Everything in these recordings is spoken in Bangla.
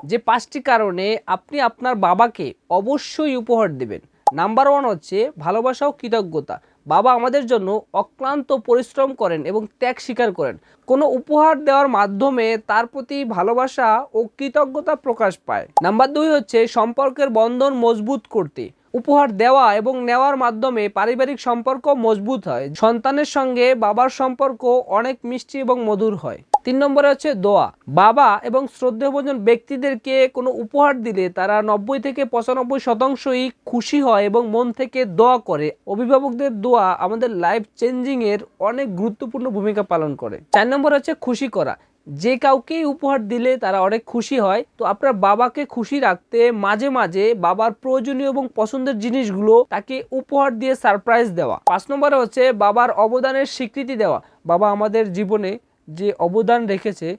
যে 5টি কারণে আপনি আপনার বাবাকে অবশ্যই উপহার দেবেন। নাম্বার 1 হচ্ছে ভালোবাসা ও কৃতজ্ঞতা। বাবা আমাদের জন্য অক্লান্ত পরিশ্রম করেন এবং ত্যাগ স্বীকার করেন। কোনো উপহার দেওয়ার মাধ্যমে তার প্রতি ভালোবাসা ও কৃতজ্ঞতা প্রকাশ পায়। নাম্বার 2 হচ্ছে সম্পর্কের বন্ধন মজবুত করতে। উপহার দেওয়া এবং নেওয়ার মাধ্যমে পারিবারিক সম্পর্ক মজবুত হয়। সন্তানের সঙ্গে বাবার সম্পর্ক অনেক মিষ্টি এবং মধুর হয়। 3 নম্বরে হচ্ছে দোয়া। বাবা এবং শ্রদ্ধেয়ভাজন ব্যক্তিদেরকে কোনো উপহার দিলে তারা 90 থেকে 95% খুশি হয় এবং মন থেকে দোয়া করে। অভিভাবকদের দোয়া আমাদের লাইফ চেঞ্জিং এর অনেক গুরুত্বপূর্ণ ভূমিকা পালন করে। 4 নম্বর হচ্ছে খুশি করা। যে কাউকেই উপহার দিলে তারা অনেক খুশি হয়। তো আপনার বাবাকে খুশি রাখতে মাঝে মাঝে বাবার প্রয়োজনীয় এবং পছন্দের জিনিসগুলো তাকে উপহার দিয়ে সারপ্রাইজ দেওয়া। 5 নম্বরে হচ্ছে বাবার অবদানের স্বীকৃতি দেওয়া। বাবা আমাদের জীবনে যে অবদান রেখেছে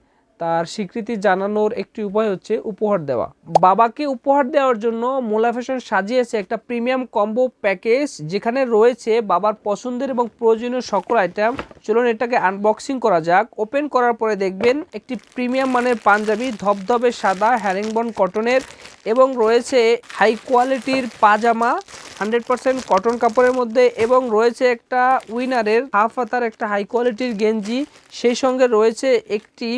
তার স্বীকৃতি জানানোর একটি উপায় হচ্ছে উপহার দেওয়া। বাবাকে উপহার দেওয়ার জন্য মোলা ফ্যাশন সাজিয়েছে একটা প্রিমিয়াম কম্বো প্যাকেজ, যেখানে রয়েছে বাবার পছন্দের এবং প্রয়োজনীয় সকল আইটেম। চলুন এটাকে আনবক্সিং করা যাক। ওপেন করার পরে দেখবেন একটি প্রিমিয়াম মানের পাঞ্জাবি, ধবধবে সাদা হ্যারিংবন কটনের, এবং রয়েছে হাই কোয়ালিটির পাজামা 100% কটন কাপড়ের মধ্যে, এবং রয়েছে একটা উইনারের হাফ হাতার একটা হাই কোয়ালিটির গেঞ্জি। সেই সঙ্গে রয়েছে একটি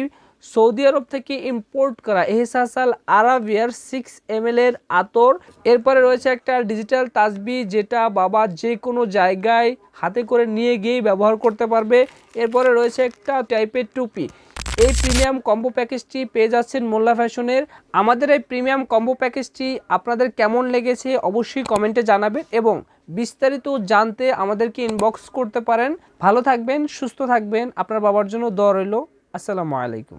সৌদি আরব থেকে ইম্পোর্ট করা এহসাসাল আরাবিয়ার 6 ml এর আতর। এরপরে রয়েছে একটা ডিজিটাল তাসবি, যেটা বাবা যে কোনো জায়গায় হাতে করে নিয়ে গিয়েই ব্যবহার করতে পারবে। এরপরে রয়েছে একটা টাইপের টুপি। এই প্রিমিয়াম কম্বো প্যাকেজটি পেয়ে যাচ্ছেন মোল্লা ফ্যাশনের। আমাদের এই প্রিমিয়াম কম্বো প্যাকেজটি আপনাদের কেমন লেগেছে অবশ্যই কমেন্টে জানাবেন, এবং বিস্তারিত জানতে আমাদেরকে ইনবক্স করতে পারেন। ভালো থাকবেন, সুস্থ থাকবেন। আপনার বাবার জন্য দোয়া রইল। আসসালামু আলাইকুম।